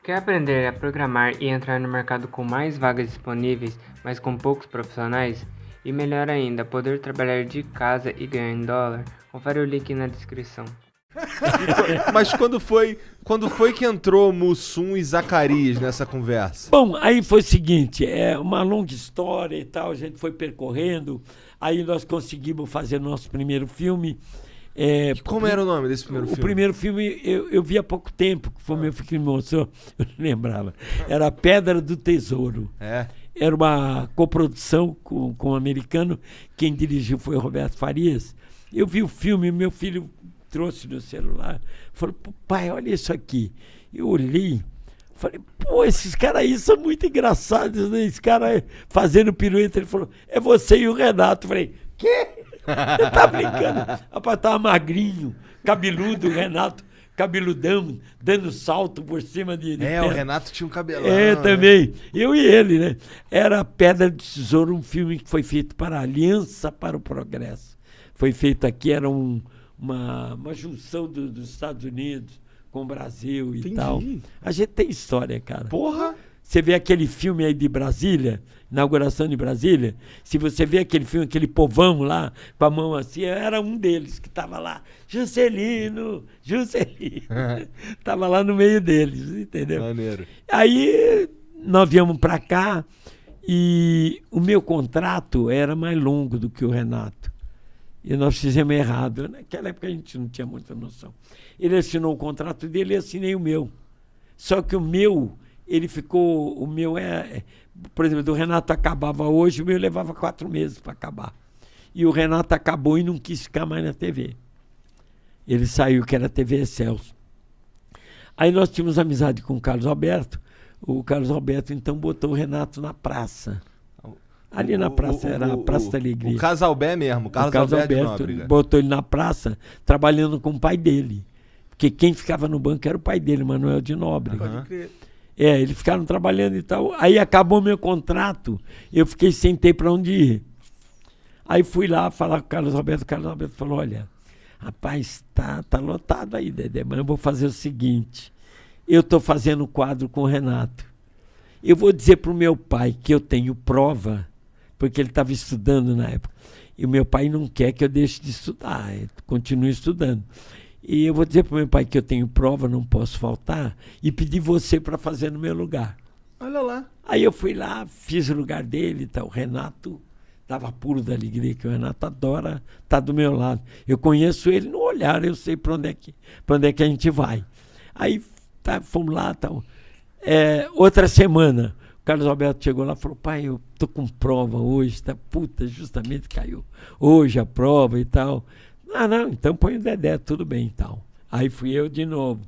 Quer aprender a programar e entrar no mercado com mais vagas disponíveis, mas com poucos profissionais? E melhor ainda, poder trabalhar de casa e ganhar em dólar? Confere o link na descrição. Mas quando foi que entrou Mussum e Zacarias nessa conversa? Bom, aí foi o seguinte, é uma longa história e tal, a gente foi percorrendo, aí nós conseguimos fazer nosso primeiro filme. Como era o nome desse primeiro filme? O primeiro filme eu vi há pouco tempo, que foi meu filho que me mostrou, eu não lembrava. Era Pedra do Tesouro. É. Era uma coprodução com um americano, quem dirigiu foi o Roberto Farias. Eu vi o filme, meu filho trouxe no celular, falou, pai, olha isso aqui. Eu olhei, falei, pô, esses caras aí são muito engraçados, né? Esse cara fazendo pirueta, ele falou, é você e o Renato. Eu falei, quê? Você tá brincando? Rapaz, tava magrinho, cabeludo, o Renato, cabeludão, dando salto por cima de o pedra. Renato tinha um cabelão. Também. Eu e ele, né? Era Pedra do Tesouro, um filme que foi feito para a Aliança para o Progresso. Foi feito aqui, era uma junção dos Estados Unidos com o Brasil e tal. A gente tem história, cara. Porra! Você vê aquele filme aí de Brasília, inauguração de Brasília, se você vê aquele filme, aquele povão lá, com a mão assim, era um deles que estava lá, Juscelino. Estava lá no meio deles, entendeu? Maneiro. Aí nós viemos para cá e o meu contrato era mais longo do que o Renato. E nós fizemos errado. Naquela época a gente não tinha muita noção. Ele assinou o contrato dele e assinei o meu. Só que o meu, ele ficou... O meu por exemplo, do Renato acabava hoje, o meu levava 4 meses para acabar. E o Renato acabou e não quis ficar mais na TV. Ele saiu, que era a TV Excelsior. Aí nós tínhamos amizade com o Carlos Alberto. O Carlos Alberto, então, botou o Renato na praça. Ali na praça, era a Praça da Alegria. O Casalbé mesmo, o Carlos Alberto botou ele na praça, trabalhando com o pai dele. Porque quem ficava no banco era o pai dele, Manuel de Nóbrega. Pode crer. Eles ficaram trabalhando e tal. Aí acabou meu contrato, eu fiquei sem ter para onde ir. Aí fui lá falar com o Carlos Alberto. O Carlos Alberto falou, olha, rapaz, tá lotado aí, Dedé, mas eu vou fazer o seguinte, eu estou fazendo quadro com o Renato. Eu vou dizer para o meu pai que eu tenho prova, porque ele estava estudando na época. E o meu pai não quer que eu deixe de estudar, eu continuo estudando. E eu vou dizer para o meu pai que eu tenho prova, não posso faltar, e pedir você para fazer no meu lugar. Olha lá. Aí eu fui lá, fiz o lugar dele e tal. O Renato estava puro da alegria, que o Renato adora estar do meu lado. Eu conheço ele no olhar, eu sei para onde é que a gente vai. Aí fomos lá e tal. Outra semana, o Carlos Alberto chegou lá e falou, pai, eu tô com prova hoje, justamente caiu hoje a prova e tal. Não, então põe o Dedé, tudo bem e tal. Aí fui eu de novo.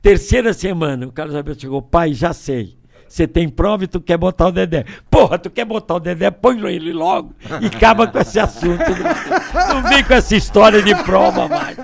Terceira semana, o Carlos Alberto chegou, pai, já sei. Você tem prova e tu quer botar o Dedé. Porra, tu quer botar o Dedé, põe ele logo e acaba com esse assunto. Não vem com essa história de prova mais.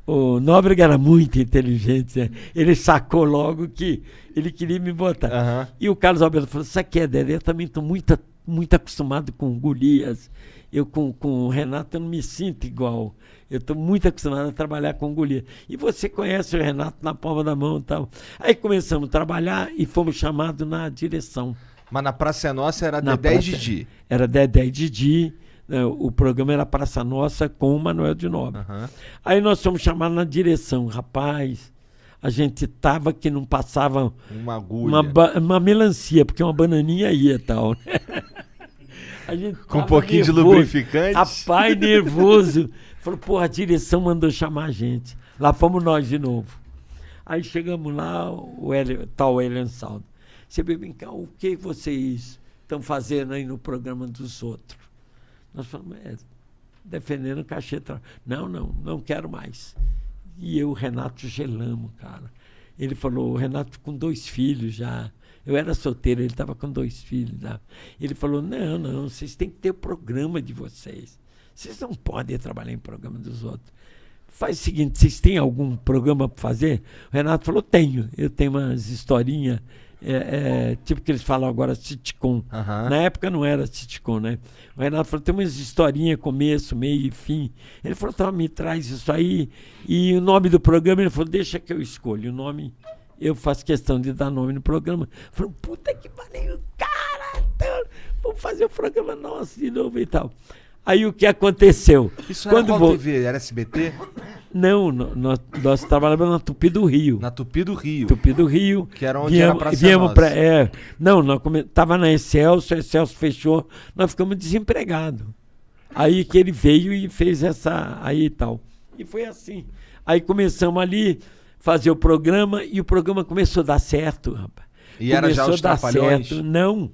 O Nóbrega era muito inteligente, né? Ele sacou logo que ele queria me botar. Uhum. E o Carlos Alberto falou, sabe o que é, Dedé? Eu também estou muito acostumado com Golias. Eu com o Renato eu não me sinto igual. Eu estou muito acostumado a trabalhar com Golias. E você conhece o Renato na palma da mão e tal. Aí começamos a trabalhar e fomos chamados na direção. Mas na Praça Nossa era Dedé e Didi. Era Dedé e Didi. O programa era Praça Nossa com o Manuel de Nóbrega. Uhum. Aí nós fomos chamados na direção. Rapaz, a gente tava que não passava uma agulha. Uma melancia, porque uma bananinha ia e tal. A gente com um pouquinho nervoso, de lubrificante. Rapaz, nervoso. Falou, porra, a direção mandou chamar a gente. Lá fomos nós de novo. Aí chegamos lá, o Elian Saldo. Você vem cá, o que vocês estão fazendo aí no programa dos outros? Nós falamos, defendendo o cachê. Não quero mais. E eu, o Renato, gelamos, cara. Ele falou, o Renato com 2 filhos já. Eu era solteiro, ele estava com 2 filhos. Né? Ele falou, não, vocês têm que ter o programa de vocês. Vocês não podem trabalhar em programa dos outros. Faz o seguinte, vocês têm algum programa para fazer? O Renato falou, tenho. Eu tenho umas historinhas, tipo que eles falam agora, sitcom. Uhum. Na época não era sitcom, né? O Renato falou, tem umas historinhas, começo, meio e fim. Ele falou, tá, me traz isso aí. E o nome do programa, ele falou, deixa que eu escolho. O nome eu faço questão de dar nome no programa. Falei, puta que pariu, cara, vamos fazer o programa nosso de novo e tal. Aí o que aconteceu? Isso era qual TV? Era SBT? Não, nós trabalhávamos na Tupi do Rio. Na Tupi do Rio. Tupi do Rio. Que era onde era pra ser nossa. Não, nós tava na Excelso, a Excelso fechou, nós ficamos desempregados. Aí que ele veio e fez essa aí e tal. E foi assim. Aí começamos ali, fazer o programa, e o programa começou a dar certo, rapaz. E era já os Trapalhões? Certo. Não.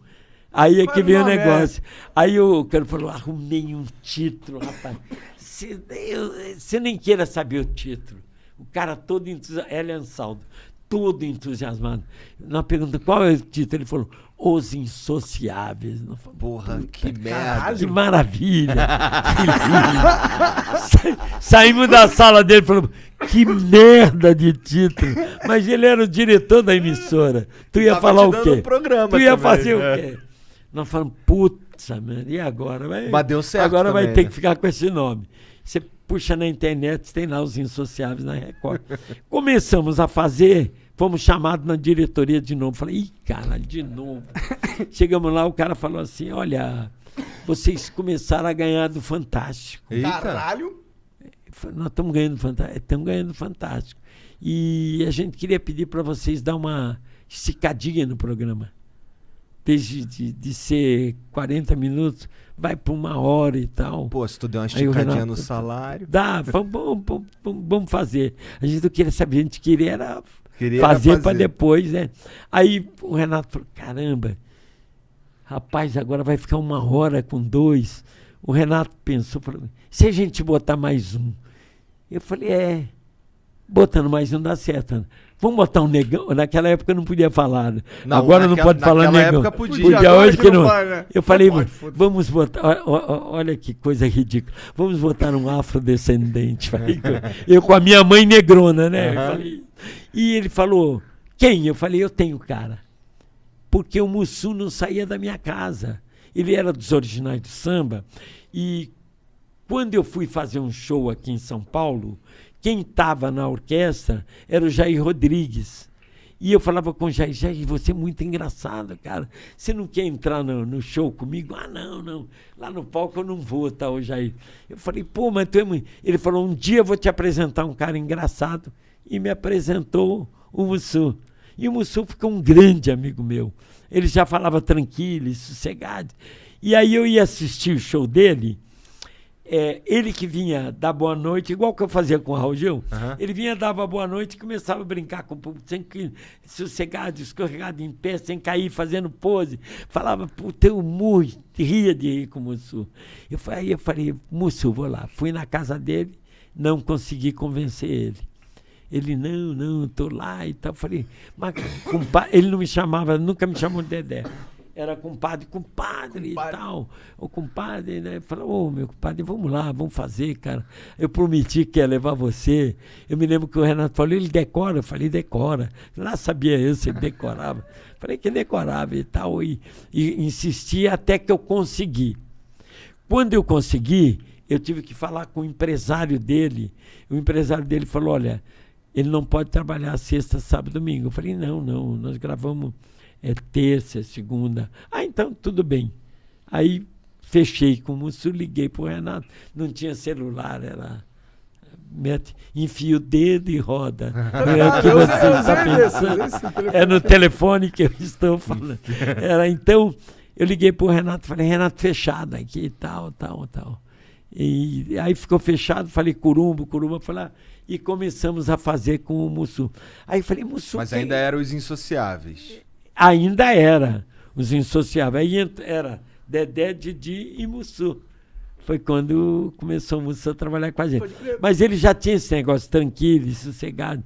Aí é que veio o negócio. Aí o cara falou, arrumei um título, rapaz. Você nem queira saber o título. O cara todo entusiasmado, Elian Saldo, todo entusiasmado. Na pergunta, qual é o título? Ele falou, Os Insociáveis. Falei, porra, que merda. Que maravilha. Saímos da sala dele e falamos, que merda de título. Mas ele era o diretor da emissora. Tu ia falar o quê? Tu ia fazer o quê? Nós falamos, putz, mano, e agora? Mas deu certo agora também, vai ter né? que ficar com esse nome. Você puxa na internet, tem lá Os Insociáveis na Record. Começamos a fazer, fomos chamados na diretoria de novo. Falei, ih, caralho, de novo. Chegamos lá, o cara falou assim, olha, vocês começaram a ganhar do Fantástico. Eita. Caralho! Nós estamos ganhando Fantástico. Estamos ganhando Fantástico. E a gente queria pedir para vocês dar uma esticadinha no programa. Desde de ser 40 minutos, vai para 1 hora e tal. Pô, se tu der uma esticadinha no salário... Dá, vamos fazer. A gente não queria saber, a gente queria fazer para depois, né? Aí o Renato falou, caramba, rapaz, agora vai ficar 1 hora com 2. O Renato pensou, falou, se a gente botar mais um? Eu falei, botando mais um dá certo. Vamos botar um negão? Naquela época não podia falar. Né? Não, agora não pode falar negão. Naquela época podia hoje que não. Vai, né? Eu falei, Pode, vamos botar. Olha que coisa ridícula. Vamos botar um afrodescendente. Eu com a minha mãe negrona, né? Eu falei, e ele falou, quem? Eu falei, eu tenho cara. Porque o Mussum não saía da minha casa. Ele era dos originais do samba. E quando eu fui fazer um show aqui em São Paulo, quem estava na orquestra era o Jair Rodrigues. E eu falava com o Jair, você é muito engraçado, cara. Você não quer entrar no show comigo? Ah, não. Lá no palco eu não vou, tá, o Jair. Eu falei, pô, mas tu é muito... Ele falou, um dia eu vou te apresentar um cara engraçado. E me apresentou o Mussum. E o Mussum ficou um grande amigo meu. Ele já falava tranquilo e sossegado. E aí eu ia assistir o show dele... ele que vinha dar boa noite, igual que eu fazia com o Raul Gil, ele vinha, dava boa noite e começava a brincar com o público, sem que, sossegado, escorregado em pé, sem cair, fazendo pose. Falava, puta, eu ria de rir com o Mussum. Aí eu falei, Mussum, vou lá. Fui na casa dele, não consegui convencer ele. Ele, não, tô lá e tal. Falei, mas ele não me chamava, nunca me chamou de Dedé. Era compadre e tal. O compadre, né? Falou, meu compadre, vamos lá, vamos fazer, cara. Eu prometi que ia levar você. Eu me lembro que o Renato falou, ele decora? Eu falei, decora. Lá sabia eu se ele decorava. Falei que decorava e tal. E insisti até que eu consegui. Quando eu consegui, eu tive que falar com o empresário dele. O empresário dele falou, olha, ele não pode trabalhar sexta, sábado, domingo. Eu falei, não, nós gravamos... terça, segunda. Então, tudo bem. Aí, fechei com o Mussum, liguei pro Renato. Não tinha celular, era... enfia o dedo e roda. É o que você está pensando. É no telefone que eu estou falando. Então, eu liguei pro Renato, falei, Renato, fechado aqui, tal. E aí ficou fechado, falei, Curumbo, falei, e começamos a fazer com o Mussum. Aí falei, Mussum... Mas ainda eram Os Insociáveis. Ainda era Os Insociáveis. Aí era Dedé, Didi e Mussum. Foi quando começou o Mussum a trabalhar com a gente. Mas ele já tinha esse negócio tranquilo e sossegado.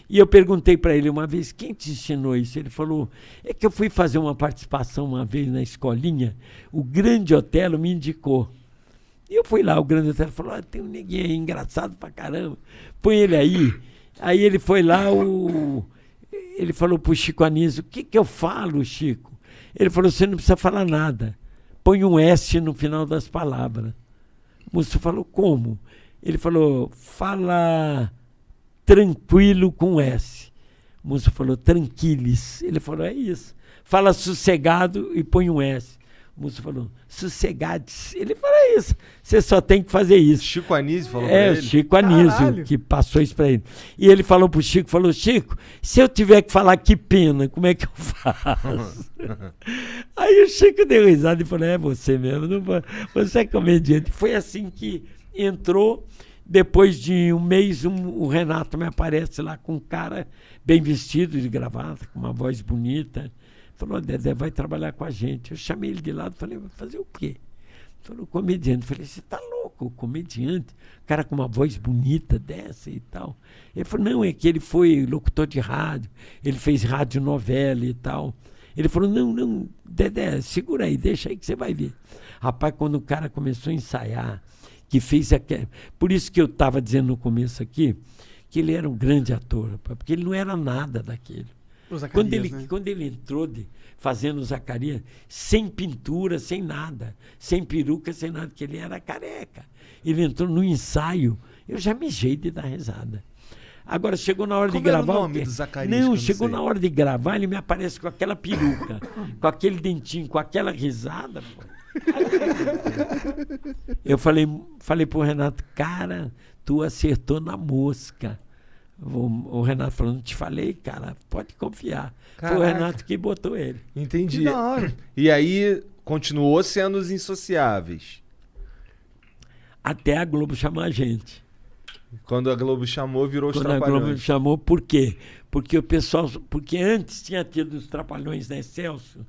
E eu perguntei para ele uma vez, quem te ensinou isso? Ele falou, é que eu fui fazer uma participação uma vez na escolinha, o Grande Otelo me indicou. E eu fui lá, o Grande Otelo falou, tem um neguinho aí engraçado pra caramba, põe ele aí. Aí ele foi lá, ele falou pro Chico Anísio, o que eu falo, Chico? Ele falou, você não precisa falar nada. Põe um S no final das palavras. O moço falou, como? Ele falou, fala tranquilo com S. O moço falou, tranquiles. Ele falou, é isso. Fala sossegado e põe um S. O moço falou, sossegades. Ele falou, é isso. Você só tem que fazer isso. Chico Anísio falou pra É, o ele? Chico Anísio, Caralho. que passou isso pra ele. E ele falou pro Chico, Chico, se eu tiver que falar que pena, como é que eu faço? Aí o Chico deu risada e falou, é você mesmo, você é comediante. Foi assim que entrou. Depois de um mês, o Renato me aparece lá com um cara bem vestido de gravata, com uma voz bonita. Falou, Dedé, vai trabalhar com a gente. Eu chamei ele de lado e falei, vai fazer o quê? Falou, comediante. Eu falei, você tá louco, comediante? Cara com uma voz bonita dessa e tal. Ele falou, não, é que ele foi locutor de rádio, ele fez radionovela e tal. Ele falou, não, Dedé, segura aí, deixa aí que você vai ver. Rapaz, quando o cara começou a ensaiar, que fez aquele... Por isso que eu estava dizendo no começo aqui, que ele era um grande ator, porque ele não era nada daquele. O Zacarias, Quando ele entrou fazendo o Zacarias, sem pintura, sem nada, sem peruca, sem nada, porque ele era careca. Ele entrou no ensaio, eu já mijei de dar risada. Agora, chegou na hora Como de era o gravar... nome do Zacarias, que eu Não, não chegou sei? na hora de gravar, ele me aparece com aquela peruca, com aquele dentinho, com aquela risada, pô. Eu falei pro Renato, cara, tu acertou na mosca. O Renato falou, não te falei, cara, pode confiar. Foi o Caraca. Renato que botou ele. Entendi. Que da hora. E aí, continuou sendo os insociáveis. Até a Globo chamar a gente. Quando a Globo chamou, virou os Quando a Trapalhões. Globo chamou, por quê? Porque o pessoal. Porque antes tinha tido os Trapalhões, né, Celso?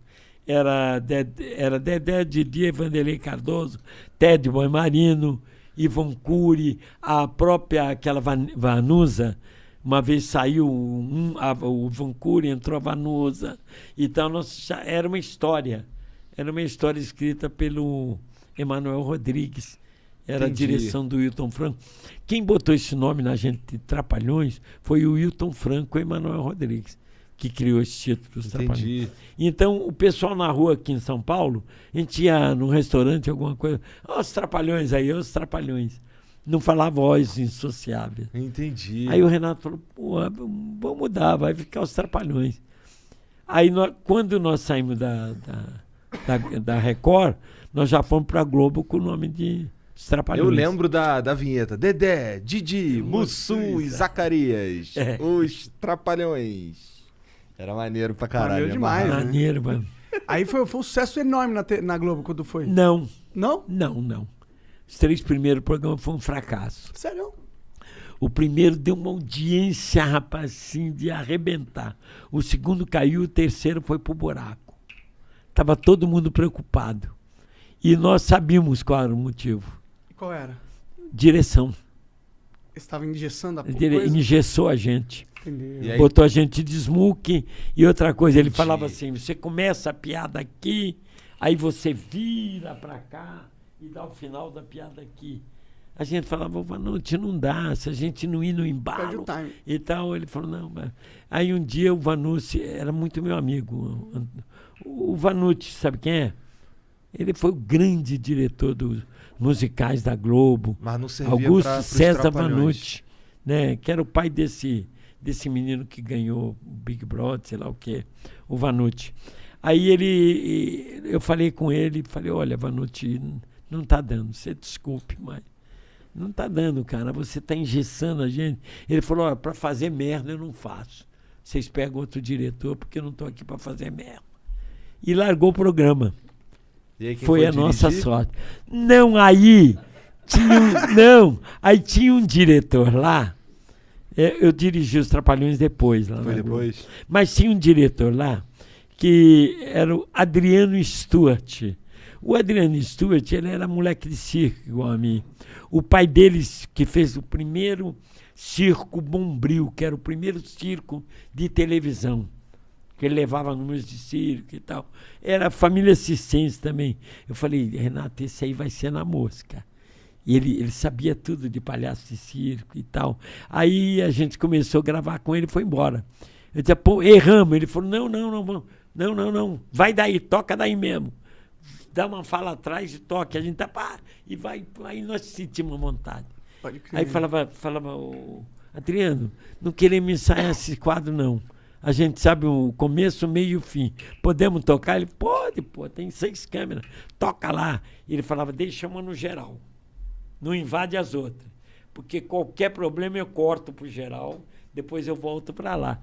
Era Dedé, Didi, Vanderlei Cardoso, Ted Boy Marino, Ivon Cury, a própria aquela Vanusa. Uma vez saiu o Ivon Cury, entrou a Vanusa. Então era uma história. Era uma história escrita pelo Emanuel Rodrigues. Era Entendi. a direção do Wilton Franco. Quem botou esse nome na gente de Trapalhões foi o Wilton Franco e Emanuel Rodrigues, que criou esse título dos Trapalhões. Entendi. Então, o pessoal na rua aqui em São Paulo, a gente ia num restaurante, alguma coisa, ó, os Trapalhões aí, ó, os Trapalhões. Não falava voz insociável. Entendi. Aí o Renato falou, pô, vamos mudar, vai ficar os Trapalhões. Aí, quando nós saímos da Record, nós já fomos para a Globo com o nome de Os Trapalhões. Eu lembro da vinheta. Dedé, Didi, Mussum e Zacarias. É. Os Trapalhões. Era maneiro pra caralho. Maneiro demais, amarrava. né? Maneiro, mano. Aí foi um sucesso enorme na Globo quando foi. Não, Não? não. Os 3 primeiros programas foram um fracasso. Sério? O primeiro deu uma audiência, rapaz, assim, de arrebentar. O segundo caiu, o terceiro foi pro buraco. Tava todo mundo preocupado. E nós sabíamos qual era o motivo. E qual era? Direção. Estava engessando a Ele coisa? engessou a gente. Entendeu. E aí- Botou a gente de smoke. E outra coisa, ele Entendi. falava assim, você começa a piada aqui, aí você vira pra cá e dá o final da piada aqui. A gente falava, Vanucci, não dá, se a gente não ir no Perde embalo o time. e tal. Ele falou, não, mas... Aí um dia o Vanucci era muito meu amigo. O Vanucci, sabe quem é? Ele foi o grande diretor dos musicais da Globo. Mas não servia Augusto pros César Trapalhões. Vanucci, né? Que era o pai desse menino que ganhou o Big Brother, sei lá o quê, o Vanucci. Aí eu falei com ele, falei, olha, Vanucci, não tá dando, você desculpe, mas não tá dando, cara, você tá engessando a gente. Ele falou, olha, pra fazer merda eu não faço. Vocês pegam outro diretor, porque eu não tô aqui pra fazer merda. E largou o programa. E aí, quem Foi a dirigir? nossa sorte. Não, aí tinha um diretor lá. Eu dirigi os Trapalhões depois. Lá Foi na Globo. depois? Mas tinha um diretor lá que era o Adriano Stuart. O Adriano Stuart, ele era moleque de circo, igual a mim. O pai deles, que fez o primeiro circo Bombril, que era o primeiro circo de televisão, que ele levava números de circo e tal. Era família Cistense também. Eu falei, Renato, esse aí vai ser na mosca. E ele sabia tudo de palhaço de circo e tal. Aí a gente começou a gravar com ele e foi embora. Eu disse, pô, erramos. Ele falou, não, vai daí, toca daí mesmo. Dá uma fala atrás e toque. A gente tá, pá, e vai. Aí nós sentimos uma vontade. Pode crer. Aí falava, Adriano, não queremos ensaiar esse quadro, não. A gente sabe o começo, o meio e o fim. Podemos tocar? Ele, pode, pô, tem 6 câmeras. Toca lá. Ele falava, deixa uma no geral. Não invade as outras. Porque qualquer problema eu corto pro geral, depois eu volto para lá.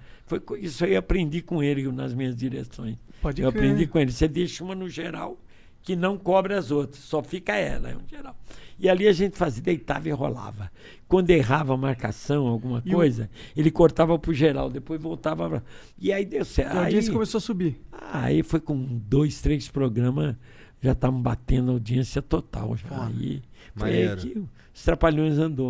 Isso aí eu aprendi com ele nas minhas direções. Pode Eu crer. aprendi com ele. Você deixa uma no geral, que não cobre as outras. Só fica ela, no geral. E ali a gente fazia, deitava e rolava. Quando errava a marcação, alguma coisa, ele cortava pro geral, depois voltava pra... E aí deu certo. A audiência começou a subir. Aí foi com 2, 3 programas, já estavam batendo a audiência total. Já. Aí foi aí Maneiro. que os Trapalhões andou.